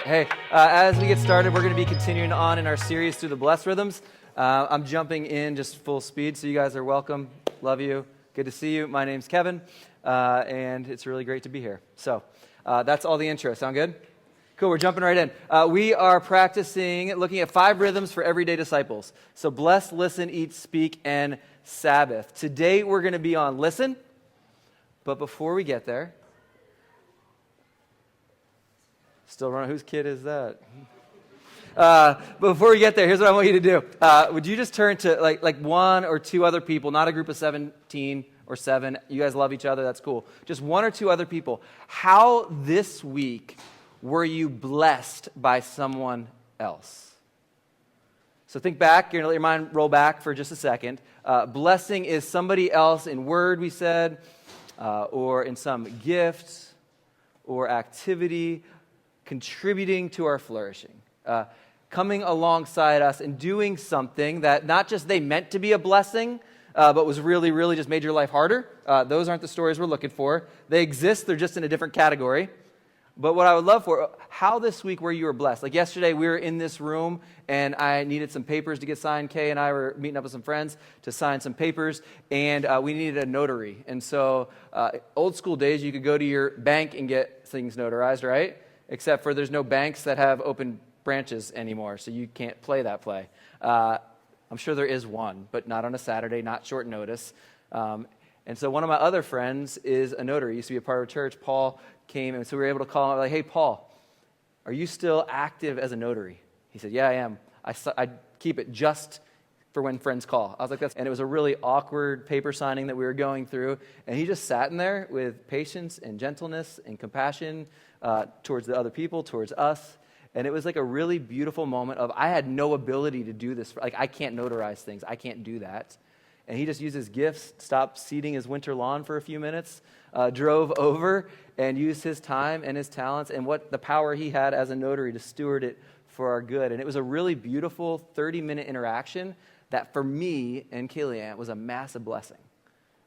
Hey, as we get started, we're going to be continuing on in our series through the Blessed Rhythms. I'm jumping in just full speed, so you guys are welcome. Love you. Good to see you. My name's Kevin, and it's really great to be here. So that's all the intro. Sound good? Cool, we're jumping right in. We are practicing, looking at 5 rhythms for everyday disciples. So bless, listen, eat, speak, and Sabbath. Today we're going to be on listen, but before we get there, still running, whose kid is that? Before we get there, here's what I want you to do. Would you just turn to like one or two other people, not a group of 17 or 7. You guys love each other, that's cool. Just one or two other people. How this week were you blessed by someone else? So think back, you're going to let your mind roll back for just a second. Blessing is somebody else in word, we said, or in some gift or activity, contributing to our flourishing. Coming alongside us and doing something that not just they meant to be a blessing, but was really, really just made your life harder. Those aren't the stories we're looking for. They exist, they're just in a different category. But what I would love for, how this week were you were blessed? Like yesterday, we were in this room, and I needed some papers to get signed. Kay and I were meeting up with some friends to sign some papers, and we needed a notary. And so, old school days, you could go to your bank and get things notarized, right? Except for there's no banks that have open branches anymore, so you can't play that play. I'm sure there is one, but not on a Saturday, not short notice. And so one of my other friends is a notary. He used to be a part of a church. Paul came, and so we were able to call him. Like, hey, Paul, are you still active as a notary? He said, yeah, I am. I keep it just for when friends call. I was like, that's... And it was a really awkward paper signing that we were going through, and he just sat in there with patience and gentleness and compassion towards the other people, towards us. And it was like a really beautiful moment of, I had no ability to do this. Like, I can't notarize things. I can't do that. And he just used his gifts, stopped seeding his winter lawn for a few minutes, drove over and used his time and his talents and what the power he had as a notary to steward it for our good. And it was a really beautiful 30-minute interaction that for me and Kaylee was a massive blessing.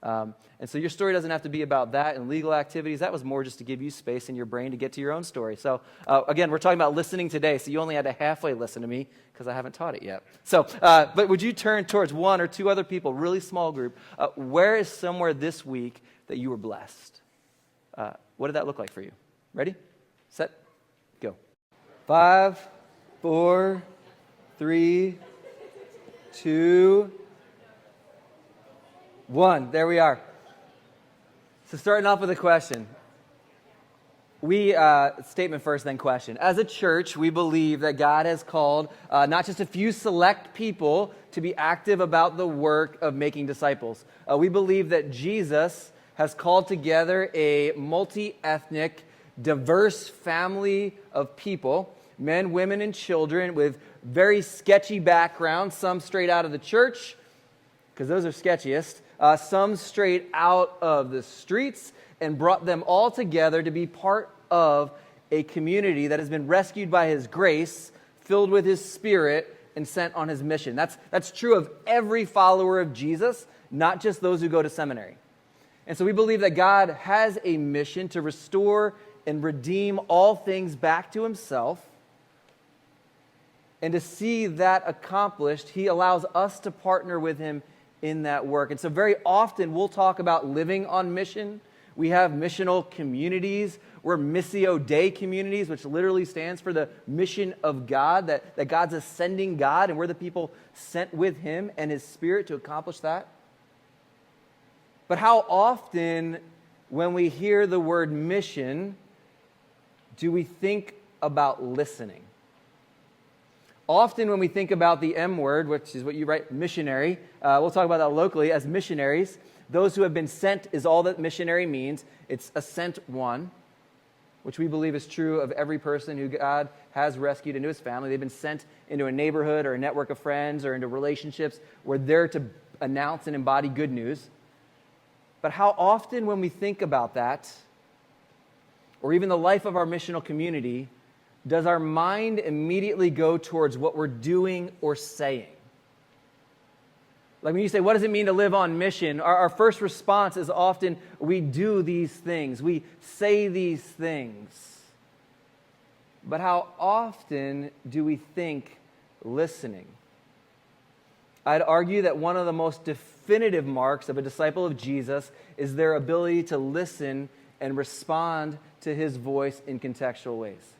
And so your story doesn't have to be about that and legal activities. That was more just to give you space in your brain to get to your own story. So again, we're talking about listening today, so you only had to halfway listen to me because I haven't taught it yet. So, but would you turn towards one or two other people, really small group, where is somewhere this week that you were blessed? What did that look like for you? Ready, set, go. 5, 4, 3, 2, 1. There we are. So starting off with a question. Statement first, then question. As a church, we believe that God has called not just a few select people to be active about the work of making disciples. We believe that Jesus has called together a multi-ethnic, diverse family of people, men, women, and children with very sketchy backgrounds, some straight out of the church, because those are sketchiest, some straight out of the streets, and brought them all together to be part of a community that has been rescued by His grace, filled with His Spirit, and sent on His mission. That's true of every follower of Jesus, not just those who go to seminary. And so we believe that God has a mission to restore and redeem all things back to Himself. And to see that accomplished, He allows us to partner with Him in that work. And so very often we'll talk about living on mission. We have missional communities. We're Missio Dei communities, which literally stands for the mission of God, that God's a sending God, and we're the people sent with Him and His Spirit to accomplish that. But how often when we hear the word mission, do we think about listening? Often when we think about the M word, which is what you write, missionary, we'll talk about that locally as missionaries. Those who have been sent is all that missionary means. It's a sent one, which we believe is true of every person who God has rescued into His family. They've been sent into a neighborhood or a network of friends or into relationships where they're to announce and embody good news. But how often when we think about that, or even the life of our missional community, does our mind immediately go towards what we're doing or saying? Like when you say, what does it mean to live on mission? Our first response is often, we do these things. We say these things. But how often do we think listening? I'd argue that one of the most definitive marks of a disciple of Jesus is their ability to listen and respond to his voice in contextual ways.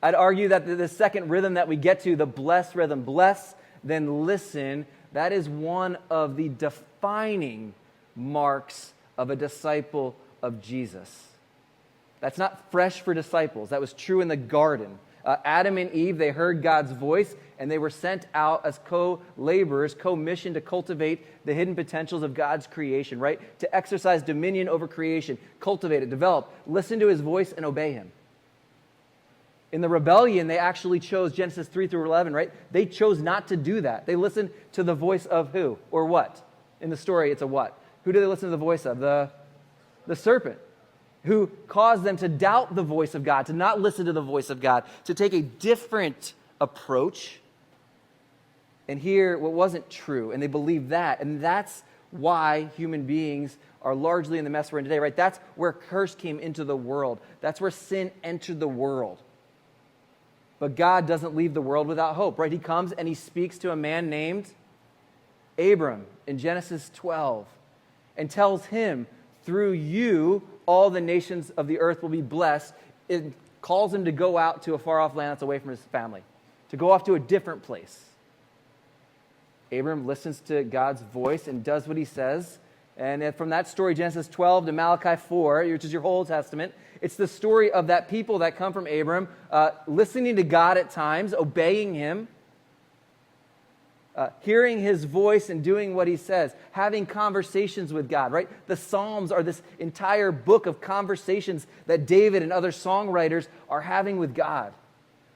I'd argue that the second rhythm that we get to, the bless rhythm, bless, then listen, that is one of the defining marks of a disciple of Jesus. That's not fresh for disciples. That was true in the garden. Adam and Eve, they heard God's voice, and they were sent out as co-laborers, co-missioned to cultivate the hidden potentials of God's creation, right? To exercise dominion over creation, cultivate it, develop, listen to his voice, and obey him. In the rebellion, they actually chose, Genesis 3 through 11, right? They chose not to do that. They listened to the voice of who? Or what? In the story, it's a what? Who do they listen to the voice of? The serpent, who caused them to doubt the voice of God, to not listen to the voice of God, to take a different approach and hear what wasn't true. And they believed that. And that's why human beings are largely in the mess we're in today, right? That's where curse came into the world. That's where sin entered the world. But God doesn't leave the world without hope, right? He comes and he speaks to a man named Abram in Genesis 12 and tells him, through you, all the nations of the earth will be blessed. It calls him to go out to a far-off land that's away from his family, to go off to a different place. Abram listens to God's voice and does what he says. And from that story, Genesis 12 to Malachi 4, which is your whole Testament, it's the story of that people that come from Abram, listening to God at times, obeying him, hearing his voice and doing what he says, having conversations with God, right? The Psalms are this entire book of conversations that David and other songwriters are having with God.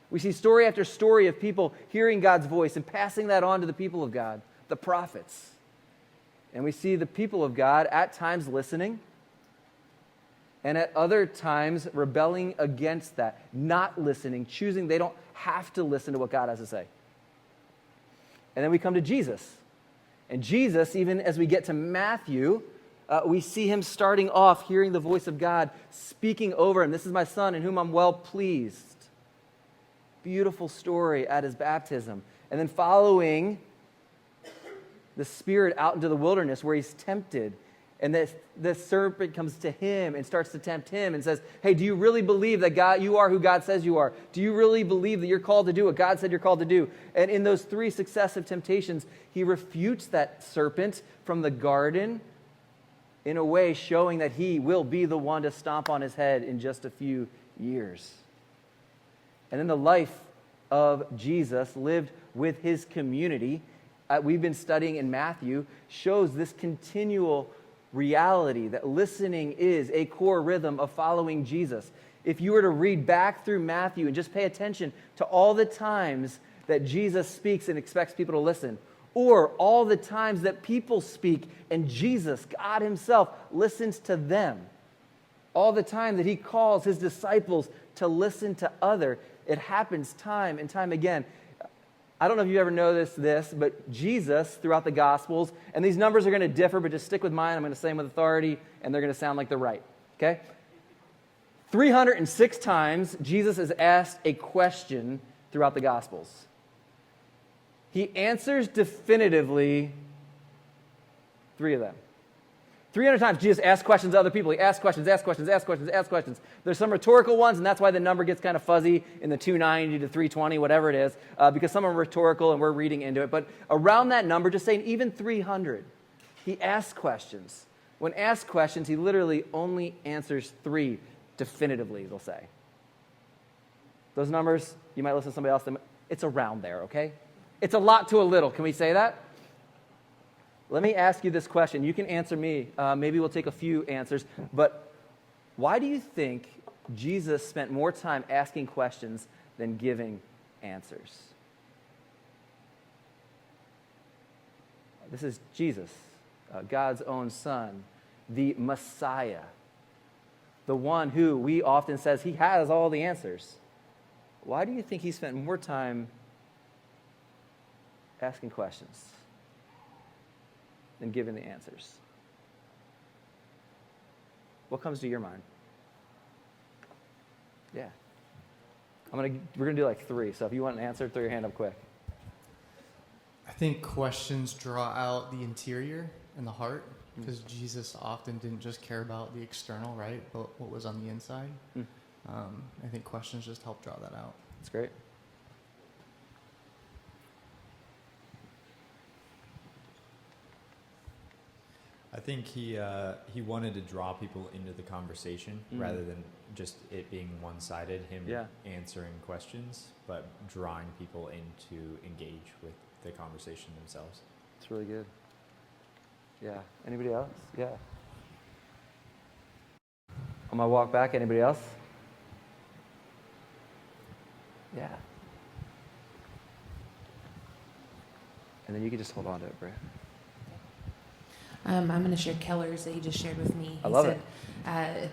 We see story after story of people hearing God's voice and passing that on to the people of God, the prophets. And we see the people of God at times listening and at other times rebelling against that, not listening, choosing they don't have to listen to what God has to say. And then we come to Jesus. And Jesus, even as we get to Matthew, we see him starting off hearing the voice of God, speaking over him. This is my son in whom I'm well pleased. Beautiful story at his baptism. And then following the Spirit out into the wilderness where he's tempted. And the serpent comes to him and starts to tempt him and says, hey, do you really believe that God, you are who God says you are? Do you really believe that you're called to do what God said you're called to do? And in those three successive temptations, he refutes that serpent from the garden in a way showing that he will be the one to stomp on his head in just a few years. And then the life of Jesus lived with his community, we've been studying in Matthew, shows this continual reality that listening is a core rhythm of following Jesus. If you were to read back through Matthew and just pay attention to all the times that Jesus speaks and expects people to listen, or all the times that people speak and Jesus, God himself, listens to them, all the time that he calls his disciples to listen to other, it happens time and time again. I don't know if you ever noticed this, but Jesus, throughout the Gospels, and these numbers are going to differ, but just stick with mine. I'm going to say them with authority, and they're going to sound like they're right, okay? 306 times, Jesus is asked a question throughout the Gospels. He answers definitively 3 of them. 300 times, Jesus asks questions to other people. He asks questions. There's some rhetorical ones, and that's why the number gets kind of fuzzy in the 290 to 320, whatever it is, because some are rhetorical and we're reading into it. But around that number, just saying even 300, he asks questions. When asked questions, he literally only answers 3 definitively, they'll say. Those numbers, you might listen to somebody else, it's around there, okay? It's a lot to a little. Can we say that? Let me ask you this question. You can answer me. Maybe we'll take a few answers. But why do you think Jesus spent more time asking questions than giving answers? This is Jesus, God's own Son, the Messiah, the one who we often says he has all the answers. Why do you think he spent more time asking questions than giving the answers? What comes to your mind? Yeah. We're gonna do like 3. So if you want an answer, throw your hand up quick. I think questions draw out the interior and the heart, because Jesus often didn't just care about the external, right, but what was on the inside. I think questions just help draw that out. That's great. I think he wanted to draw people into the conversation rather than just it being one-sided, him answering questions, but drawing people in to engage with the conversation themselves. It's really good. Yeah. Anybody else? Yeah. On my walk back, anybody else? Yeah. And then you can just hold on to it, Bray. I'm going to share Keller's that he just shared with me. I love it.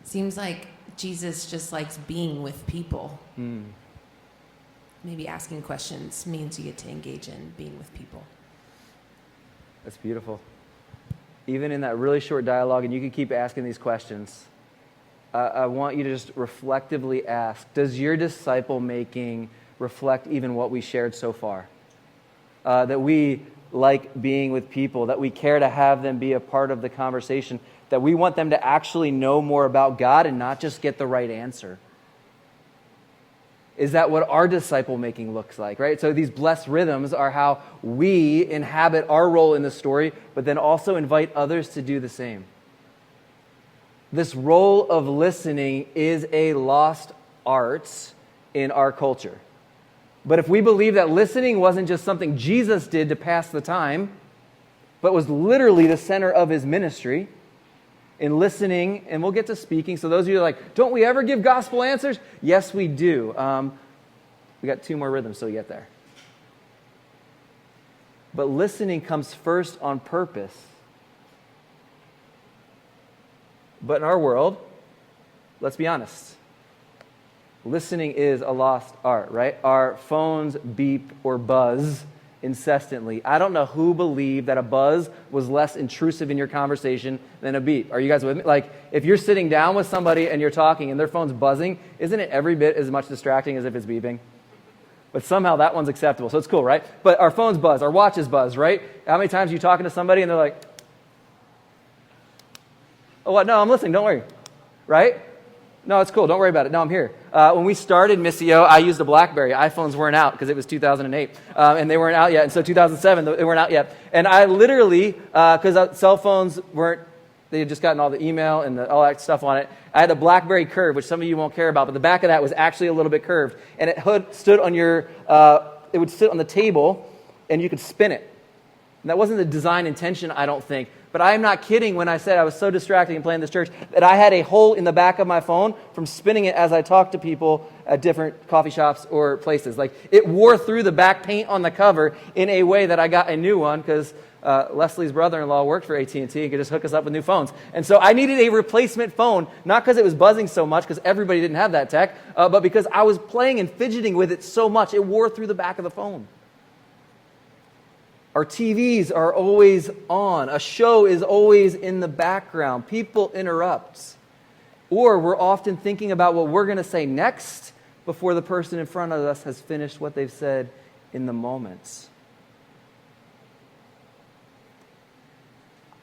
Seems like Jesus just likes being with people. Maybe asking questions means you get to engage in being with people. That's beautiful. Even in that really short dialogue, and you can keep asking these questions, I want you to just reflectively ask, does your disciple making reflect even what we shared so far? That we like being with people, that we care to have them be a part of the conversation, that we want them to actually know more about God and not just get the right answer. Is that what our disciple making looks like, right? So these blessed rhythms are how we inhabit our role in the story, but then also invite others to do the same. This role of listening is a lost art in our culture. But if we believe that listening wasn't just something Jesus did to pass the time, but was literally the center of his ministry, in listening, and we'll get to speaking. So those of you who are like, don't we ever give gospel answers? Yes, we do. We got 2 more rhythms, so we get there. But listening comes first on purpose. But in our world, let's be honest, listening is a lost art, right? Our phones beep or buzz incessantly. I don't know who believed that a buzz was less intrusive in your conversation than a beep. Are you guys with me? Like, if you're sitting down with somebody and you're talking and their phone's buzzing, isn't it every bit as much distracting as if it's beeping? But somehow that one's acceptable, so it's cool, right? But our phones buzz, our watches buzz, right? How many times are you talking to somebody and they're like, oh, what? No, I'm listening, don't worry, right? No, it's cool. Don't worry about it. No, I'm here. When we started Missio, I used a BlackBerry. iPhones weren't out because it was 2008, and they weren't out yet. And so 2007, they weren't out yet. And I literally, because cell phones weren't, they had just gotten all the email and all that stuff on it. I had a BlackBerry Curve, which some of you won't care about, but the back of that was actually a little bit curved, and it stood on your, it would sit on the table, and you could spin it. And that wasn't the design intention, I don't think. But I am not kidding when I said I was so distracted in playing this church that I had a hole in the back of my phone from spinning it as I talked to people at different coffee shops or places. Like, it wore through the back paint on the cover in a way that I got a new one because Leslie's brother-in-law worked for AT&T and could just hook us up with new phones. And so I needed a replacement phone, not because it was buzzing so much, because everybody didn't have that tech, but because I was playing and fidgeting with it so much, it wore through the back of the phone. Our TVs are always on. A show is always in the background. People interrupt. Or we're often thinking about what we're going to say next before the person in front of us has finished what they've said in the moment.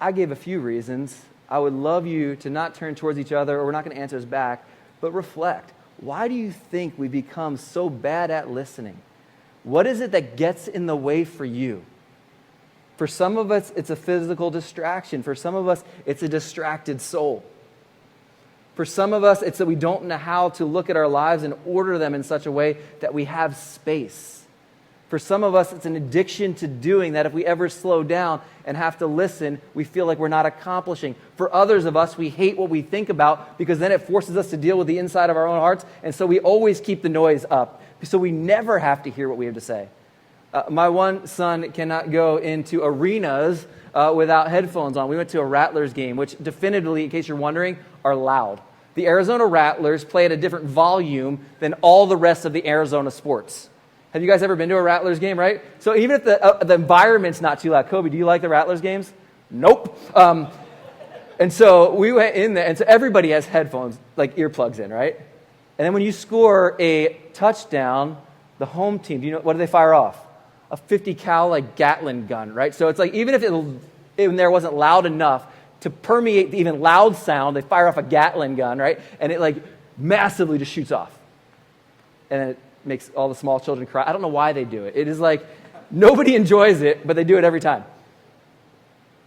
I gave a few reasons. I would love you to not turn towards each other, or we're not going to answer us back, but reflect. Why do you think we become so bad at listening? What is it that gets in the way for you? For some of us, it's a physical distraction. For some of us, it's a distracted soul. For some of us, it's that we don't know how to look at our lives and order them in such a way that we have space. For some of us, it's an addiction to doing that. If we ever slow down and have to listen, we feel like we're not accomplishing. For others of us, we hate what we think about because then it forces us to deal with the inside of our own hearts, and so we always keep the noise up, so we never have to hear what we have to say. My one son cannot go into arenas without headphones on. We went to a Rattlers game, which definitively, in case you're wondering, are loud. The Arizona Rattlers play at a different volume than all the rest of the Arizona sports. Have you guys ever been to a Rattlers game, right? So even if the environment's not too loud. Kobe, do you like the Rattlers games? Nope. And so we went in there, and so everybody has headphones, like earplugs in, right? And then when you score a touchdown, the home team, what do they fire off? A 50 cal like Gatling gun, right? So it's like even if it in there wasn't loud enough to permeate the even loud sound, they fire off a Gatling gun, right? And it like massively just shoots off. And it makes all the small children cry. I don't know why they do it. It is like nobody enjoys it, but they do it every time.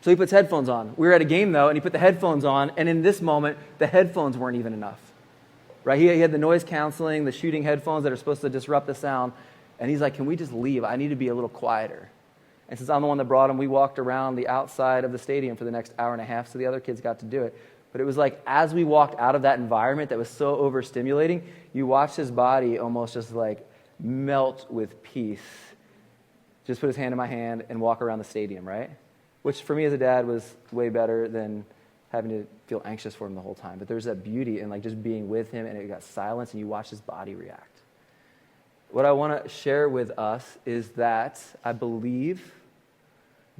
So he puts headphones on. We were at a game, though, and he put the headphones on, and in this moment, the headphones weren't even enough. Right? He had the noise canceling, the shooting headphones that are supposed to disrupt the sound, and he's like, can we just leave? I need to be a little quieter. And since I'm the one that brought him, we walked around the outside of the stadium for the next hour and a half, so the other kids got to do it. But it was like, as we walked out of that environment that was so overstimulating, you watched his body almost just like melt with peace. Just put his hand in my hand and walk around the stadium, right? Which for me as a dad was way better than having to feel anxious for him the whole time. But there's that beauty in like just being with him, and it got silence, and you watch his body react. What I want to share with us is that I believe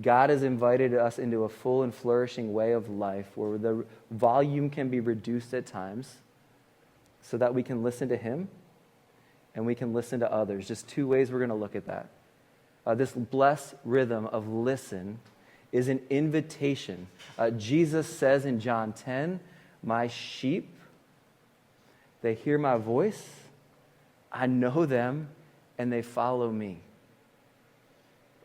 God has invited us into a full and flourishing way of life where the volume can be reduced at times so that we can listen to him and we can listen to others. Just two ways we're going to look at that. This blessed rhythm of listen is an invitation. Jesus says in John 10, my sheep, they hear my voice, I know them, and they follow me.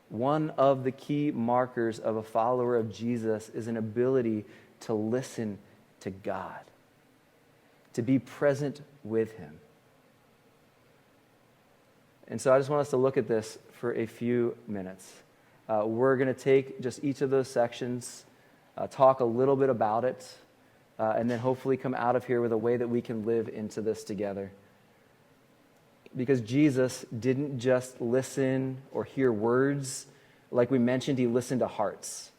One of the key markers of a follower of Jesus is an ability to listen to God, to be present with him. And so I just want us to look at this for a few minutes. We're going to take just each of those sections, talk a little bit about it, and then hopefully come out of here with a way that we can live into this together. Because Jesus didn't just listen or hear words. Like we mentioned, he listened to hearts.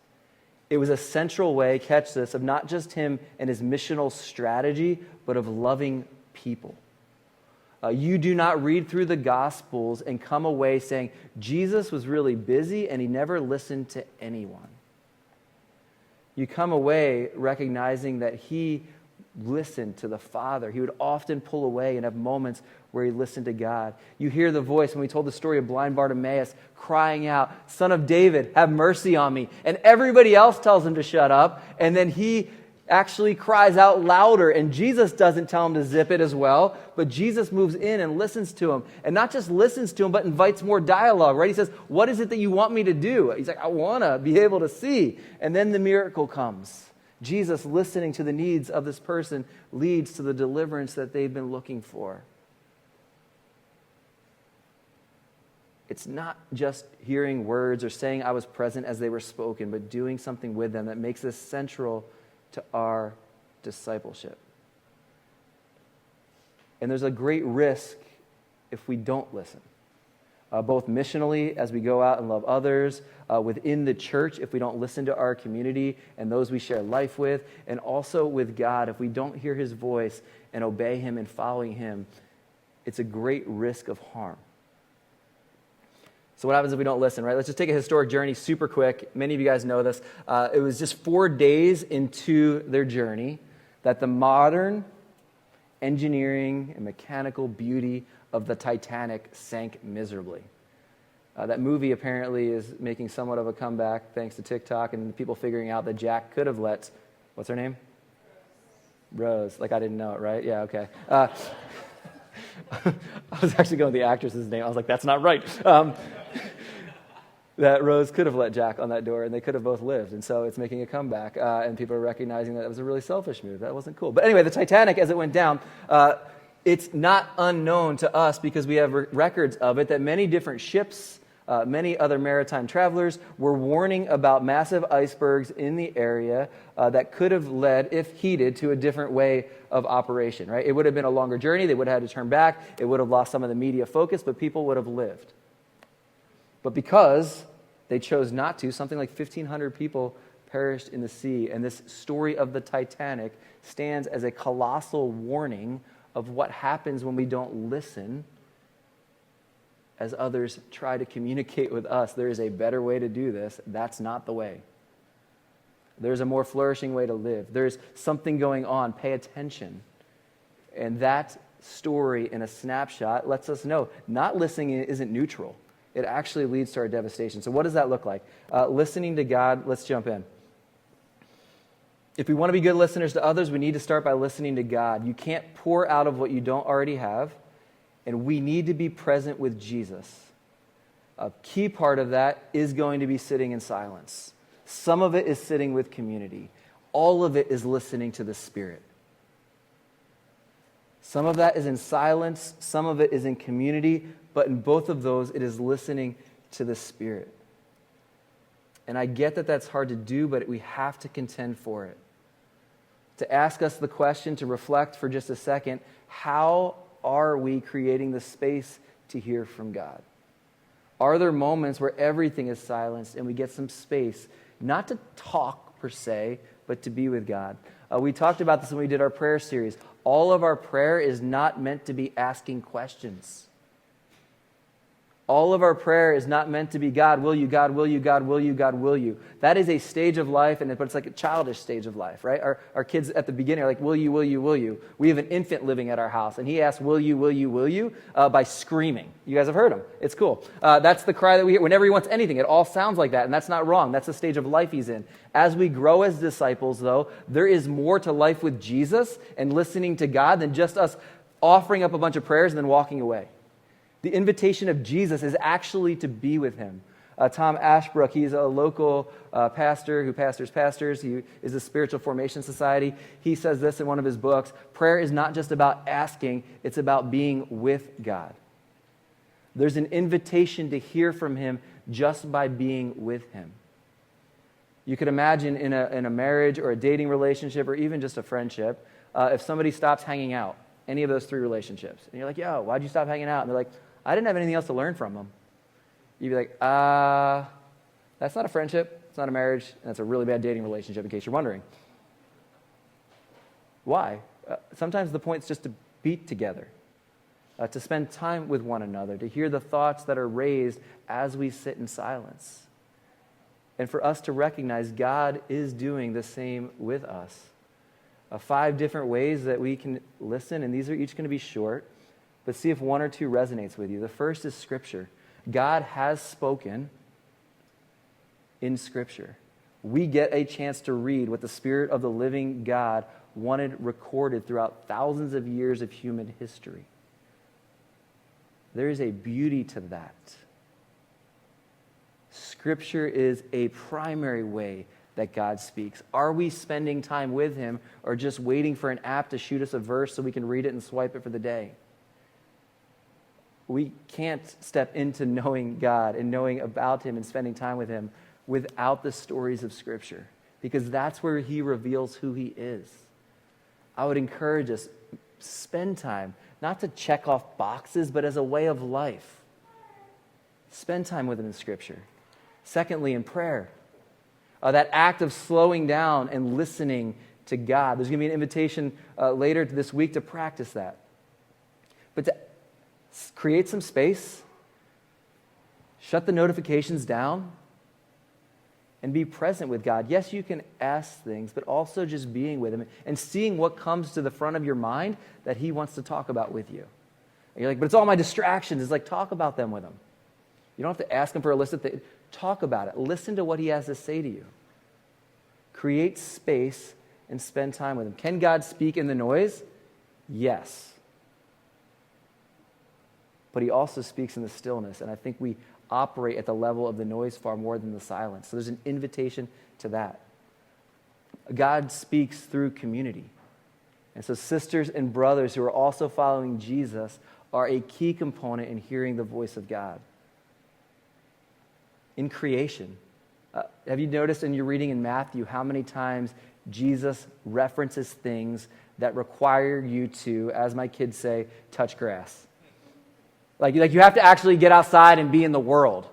It was a central way, catch this, of not just him and his missional strategy, but of loving people. You do not read through the Gospels and come away saying, Jesus was really busy and he never listened to anyone. You come away recognizing that he listened to the Father. He would often pull away and have moments where he listened to God. You hear the voice when we told the story of blind Bartimaeus crying out, Son of David, have mercy on me. And everybody else tells him to shut up. And then he actually cries out louder. And Jesus doesn't tell him to zip it as well. But Jesus moves in and listens to him. And not just listens to him, but invites more dialogue, right? He says, what is it that you want me to do? He's like, I want to be able to see. And then the miracle comes. Jesus listening to the needs of this person leads to the deliverance that they've been looking for. It's not just hearing words or saying I was present as they were spoken, but doing something with them that makes this central to our discipleship. And there's a great risk if we don't listen. Both missionally as we go out and love others, within the church if we don't listen to our community and those we share life with, and also with God if we don't hear his voice and obey him and following him. It's a great risk of harm. So what happens if we don't listen, right? Let's just take a historic journey super quick. Many of you guys know this. It was just 4 days into their journey that the modern engineering and mechanical beauty of the Titanic sank miserably. That movie apparently is making somewhat of a comeback thanks to TikTok and people figuring out that Jack could have let, what's her name? Rose. Like I didn't know it, right? Yeah, okay. I was actually going with the actress's name. I was like, that's not right. That Rose could have let Jack on that door, and they could have both lived. And so it's making a comeback, and people are recognizing that it was a really selfish move. That wasn't cool. But anyway, the Titanic, as it went down, it's not unknown to us because we have records of it that many different ships, many other maritime travelers were warning about massive icebergs in the area that could have led, if heeded, to a different way of operation, right? It would have been a longer journey. They would have had to turn back. It would have lost some of the media focus, but people would have lived. But because they chose not to, something like 1,500 people perished in the sea. And this story of the Titanic stands as a colossal warning of what happens when we don't listen as others try to communicate with us. There is a better way to do this. That's not the way. There's a more flourishing way to live. There's something going on. Pay attention. And that story in a snapshot lets us know not listening isn't neutral. It actually leads to our devastation. So what does that look like? Listening to God, let's jump in. If we want to be good listeners to others, we need to start by listening to God. You can't pour out of what you don't already have, and we need to be present with Jesus. A key part of that is going to be sitting in silence. Some of it is sitting with community. All of it is listening to the Spirit. Some of that is in silence, some of it is in community, but in both of those, it is listening to the Spirit. And I get that that's hard to do, but we have to contend for it. To ask us the question, to reflect for just a second, how are we creating the space to hear from God? Are there moments where everything is silenced and we get some space, not to talk per se, but to be with God? We talked about this when we did our prayer series. All of our prayer is not meant to be asking questions. All of our prayer is not meant to be, God, will you, God, will you, God, will you, God, will you. That is a stage of life, but it's like a childish stage of life, right? Our kids at the beginning are like, will you, will you, will you. We have an infant living at our house, and he asks, will you, will you, will you, by screaming. You guys have heard him. It's cool. That's the cry that we hear. Whenever he wants anything, it all sounds like that, and that's not wrong. That's the stage of life he's in. As we grow as disciples, though, there is more to life with Jesus and listening to God than just us offering up a bunch of prayers and then walking away. The invitation of Jesus is actually to be with him. Tom Ashbrook, he's a local pastor who pastors pastors. He is a spiritual formation society. He says this in one of his books: prayer is not just about asking, it's about being with God. There's an invitation to hear from him just by being with him. You could imagine in a marriage or a dating relationship or even just a friendship, if somebody stops hanging out, any of those three relationships, and you're like, yo, why'd you stop hanging out? And they're like, I didn't have anything else to learn from them. You'd be like, that's not a friendship, it's not a marriage, and it's a really bad dating relationship, in case you're wondering. Why? Sometimes the point's just to be together, to spend time with one another, to hear the thoughts that are raised as we sit in silence. And for us to recognize God is doing the same with us. 5 different ways that we can listen, and these are each going to be short, but see if one or two resonates with you. The first is Scripture. God has spoken in Scripture. We get a chance to read what the Spirit of the living God wanted recorded throughout thousands of years of human history. There is a beauty to that. Scripture is a primary way that God speaks. Are we spending time with him or just waiting for an app to shoot us a verse so we can read it and swipe it for the day? We can't step into knowing God and knowing about him and spending time with him without the stories of Scripture, because that's where he reveals who he is. I would encourage us, spend time, not to check off boxes, but as a way of life. Spend time with him in Scripture. Secondly, in prayer. That act of slowing down and listening to God. There's going to be an invitation later this week to practice that. But to create some space, shut the notifications down, and be present with God. Yes, you can ask things, but also just being with him and seeing what comes to the front of your mind that he wants to talk about with you. And you're like, but it's all my distractions. It's like, talk about them with him. You don't have to ask him for a list of things. Talk about it. Listen to what he has to say to you. Create space and spend time with him. Can God speak in the noise? Yes. But he also speaks in the stillness, and I think we operate at the level of the noise far more than the silence. So there's an invitation to that. God speaks through community. And so sisters and brothers who are also following Jesus are a key component in hearing the voice of God. In creation, have you noticed in your reading in Matthew how many times Jesus references things that require you to, as my kids say, touch grass? Like you have to actually get outside and be in the world.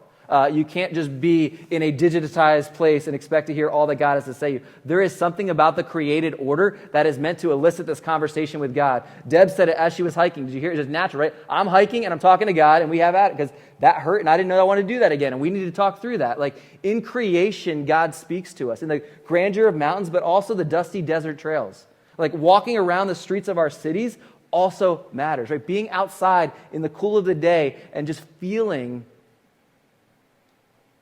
You can't just be in a digitized place and expect to hear all that God has to say to you. There is something about the created order that is meant to elicit this conversation with God. Deb said it as she was hiking. Did you hear it? It's just natural, right? I'm hiking and I'm talking to God, and we have at it because that hurt and I didn't know I wanted to do that again, and we need to talk through that. Like in creation, God speaks to us in the grandeur of mountains, but also the dusty desert trails. Like walking around the streets of our cities, also matters, right? Being outside in the cool of the day and just feeling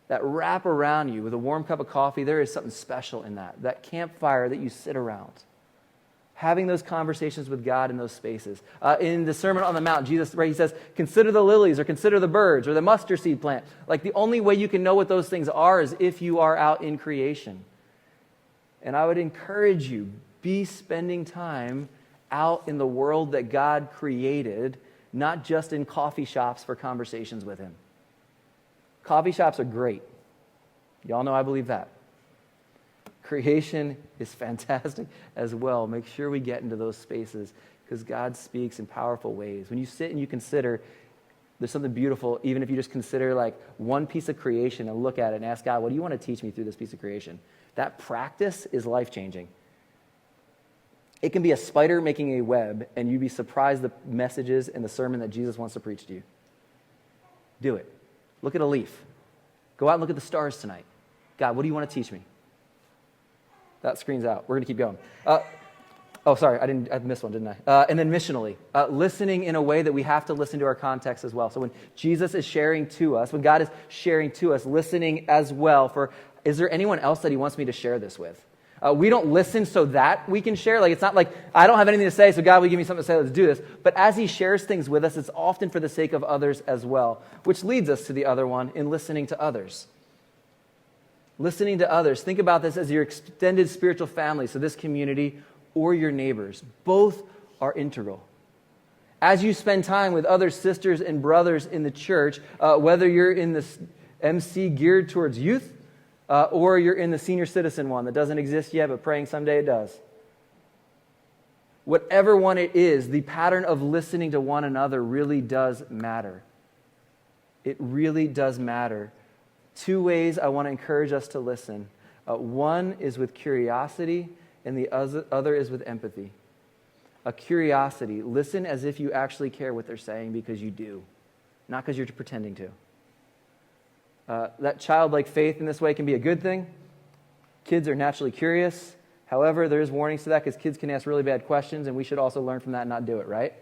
that wrap around you with a warm cup of coffee, there is something special in that. That campfire that you sit around. Having those conversations with God in those spaces. In the Sermon on the Mount, Jesus, right, he says, consider the lilies or consider the birds or the mustard seed plant. Like the only way you can know what those things are is if you are out in creation. And I would encourage you, be spending time out in the world that God created, not just in coffee shops for conversations with him. Coffee shops are great. Y'all know I believe that. Creation is fantastic as well. Make sure we get into those spaces because God speaks in powerful ways. When you sit and you consider, there's something beautiful, even if you just consider like one piece of creation and look at it and ask God, what do you want to teach me through this piece of creation? That practice is life-changing. It can be a spider making a web, and you'd be surprised the messages and the sermon that Jesus wants to preach to you. Do it. Look at a leaf. Go out and look at the stars tonight. God, what do you want to teach me? That screen's out. We're going to keep going. I missed one, didn't I? And then missionally, listening in a way that we have to listen to our context as well. So when Jesus is sharing to us, when God is sharing to us, listening as well for, is there anyone else that he wants me to share this with? We don't listen so that we can share. Like, it's not like, I don't have anything to say, so God, will you give me something to say? Let's do this. But as he shares things with us, it's often for the sake of others as well, which leads us to the other one in listening to others. Listening to others. Think about this as your extended spiritual family, so this community or your neighbors. Both are integral. As you spend time with other sisters and brothers in the church, whether you're in the MC geared towards youth, or you're in the senior citizen one that doesn't exist yet, but praying someday it does. Whatever one it is, the pattern of listening to one another really does matter. It really does matter. Two ways I want to encourage us to listen. One is with curiosity, and the other is with empathy. A curiosity. Listen as if you actually care what they're saying because you do, not because you're pretending to. That childlike faith in this way can be a good thing. Kids are naturally curious. However, there's warnings to that because kids can ask really bad questions, and we should also learn from that and not do it, right?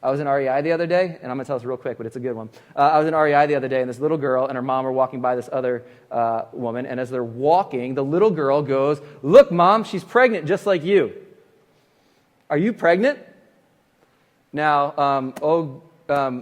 I was in REI the other day, and I'm going to tell this real quick, but it's a good one. I was in REI the other day, and this little girl and her mom were walking by this other woman, and as they're walking, the little girl goes, "Look, Mom, she's pregnant just like you. Are you pregnant?" Now,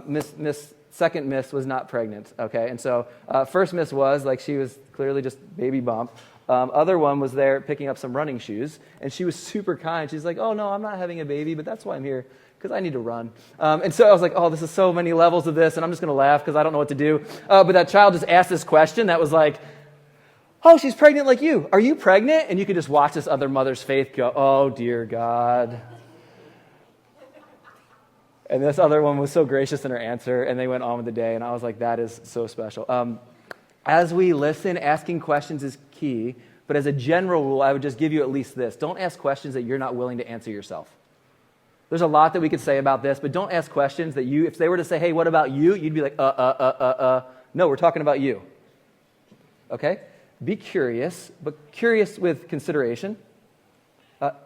Miss Second Miss was not pregnant, okay? And so first Miss was, like, she was clearly just baby bump. Other one was there picking up some running shoes, and she was super kind. She's like, "Oh, no, I'm not having a baby, but that's why I'm here, because I need to run." And so I was like, oh, this is so many levels of this, and I'm just going to laugh because I don't know what to do. But that child just asked this question that was like, "Oh, she's pregnant like you. Are you pregnant?" And you could just watch this other mother's faith go, "Oh, dear God." And this other one was so gracious in her answer, and they went on with the day, and I was like, that is so special. As we listen, asking questions is key, but as a general rule, I would just give you at least this. Don't ask questions that you're not willing to answer yourself. There's a lot that we could say about this, but don't ask questions that you, if they were to say, "Hey, what about you?" You'd be like, No, we're talking about you. Okay? Be curious, but curious with consideration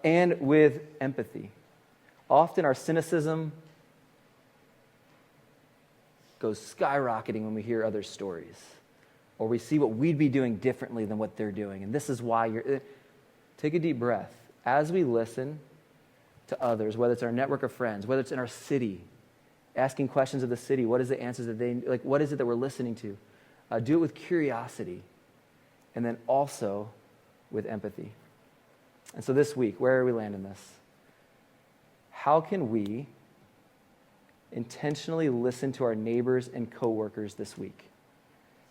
and with empathy. Often our cynicism goes skyrocketing when we hear other stories, or we see what we'd be doing differently than what they're doing. And this is why take a deep breath. As we listen to others, whether it's our network of friends, whether it's in our city, asking questions of the city, what is the answers that they, like, what is it that we're listening to? Do it with curiosity, and then also with empathy. And so this week, where are we landing this? How can we intentionally listen to our neighbors and coworkers this week?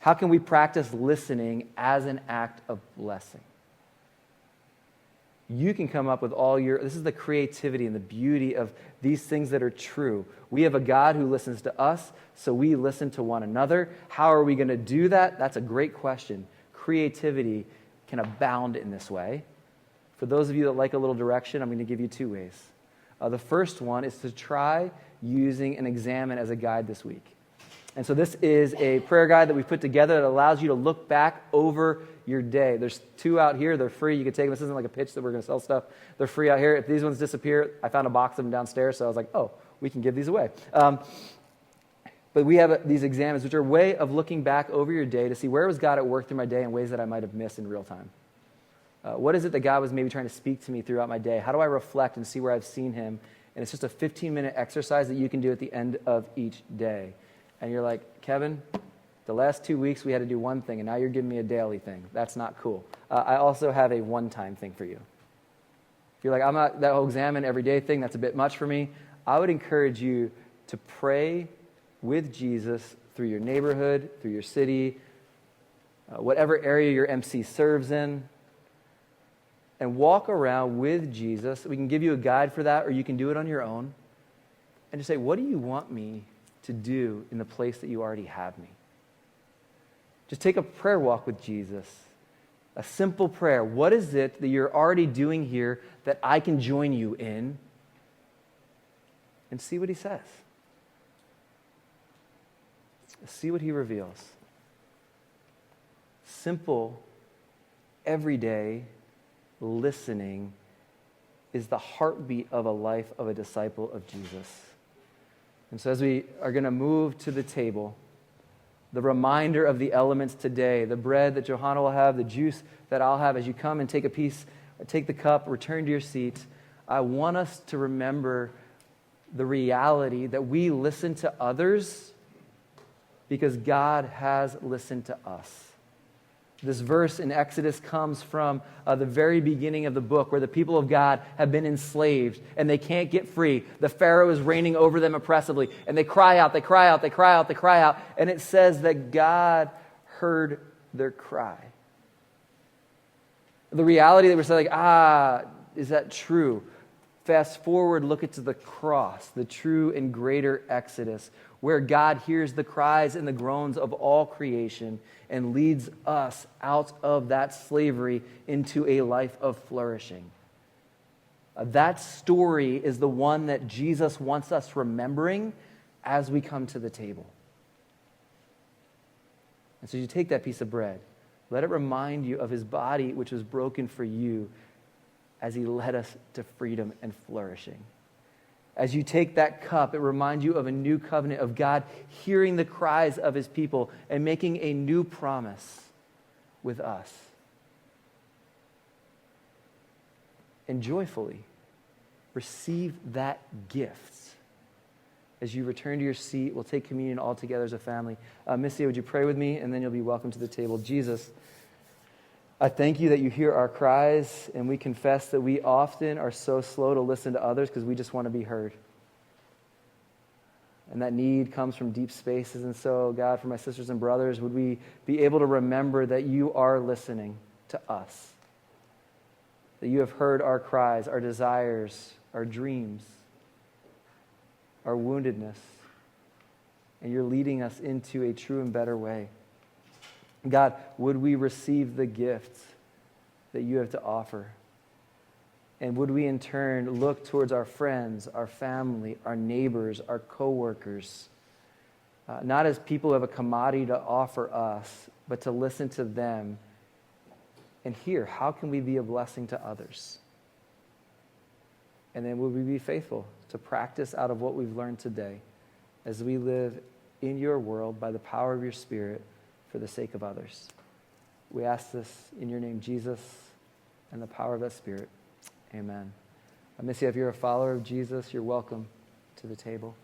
How can we practice listening as an act of blessing? You can come up with this is the creativity and the beauty of these things that are true. We have a God who listens to us, so we listen to one another. How are we going to do that? That's a great question. Creativity can abound in this way. For those of you that like a little direction, I'm going to give you two ways. The first one is to try using an examine as a guide this week. And so this is a prayer guide that we put together that allows you to look back over your day. There's two out here. They're free. You can take them. This isn't like a pitch that we're going to sell stuff. They're free out here. If these ones disappear, I found a box of them downstairs, so I was like, oh, we can give these away. But we have these examines, which are a way of looking back over your day to see where was God at work through my day in ways that I might have missed in real time. What is it that God was maybe trying to speak to me throughout my day? How do I reflect and see where I've seen him? And it's just a 15-minute exercise that you can do at the end of each day. And you're like, Kevin, the last 2 weeks we had to do one thing, and now you're giving me a daily thing. That's not cool. I also have a one-time thing for you. If you're like, I'm not that whole examine everyday thing, that's a bit much for me, I would encourage you to pray with Jesus through your neighborhood, through your city, whatever area your MC serves in, and walk around with Jesus. We can give you a guide for that, or you can do it on your own. And just say, what do you want me to do in the place that you already have me? Just take a prayer walk with Jesus. A simple prayer. What is it that you're already doing here that I can join you in? And see what he says. See what he reveals. Simple, everyday listening is the heartbeat of a life of a disciple of Jesus. And so as we are going to move to the table, the reminder of the elements today, the bread that Johanna will have, the juice that I'll have, as you come and take a piece, take the cup, return to your seat, I want us to remember the reality that we listen to others because God has listened to us. This verse in Exodus comes from the very beginning of the book where the people of God have been enslaved and they can't get free. The Pharaoh is reigning over them oppressively and they cry out, they cry out, they cry out, they cry out. And it says that God heard their cry. The reality that we're saying, is that true? Fast forward, look at the cross, the true and greater Exodus, where God hears the cries and the groans of all creation and leads us out of that slavery into a life of flourishing. That story is the one that Jesus wants us remembering as we come to the table. And so you take that piece of bread, let it remind you of his body, which was broken for you, as he led us to freedom and flourishing. As you take that cup, it reminds you of a new covenant of God hearing the cries of his people and making a new promise with us. And joyfully receive that gift. As you return to your seat, we'll take communion all together as a family. Missy, would you pray with me? And then you'll be welcome to the table. Jesus, I thank you that you hear our cries, and we confess that we often are so slow to listen to others because we just want to be heard. And that need comes from deep spaces. And so, God, for my sisters and brothers, would we be able to remember that you are listening to us, that you have heard our cries, our desires, our dreams, our woundedness, and you're leading us into a true and better way. God, would we receive the gifts that you have to offer? And would we in turn look towards our friends, our family, our neighbors, our coworkers, not as people who have a commodity to offer us, but to listen to them and hear, how can we be a blessing to others? And then would we be faithful to practice out of what we've learned today as we live in your world by the power of your Spirit, for the sake of others. We ask this in your name, Jesus, and the power of that Spirit. Amen. Missy, if you're a follower of Jesus, you're welcome to the table.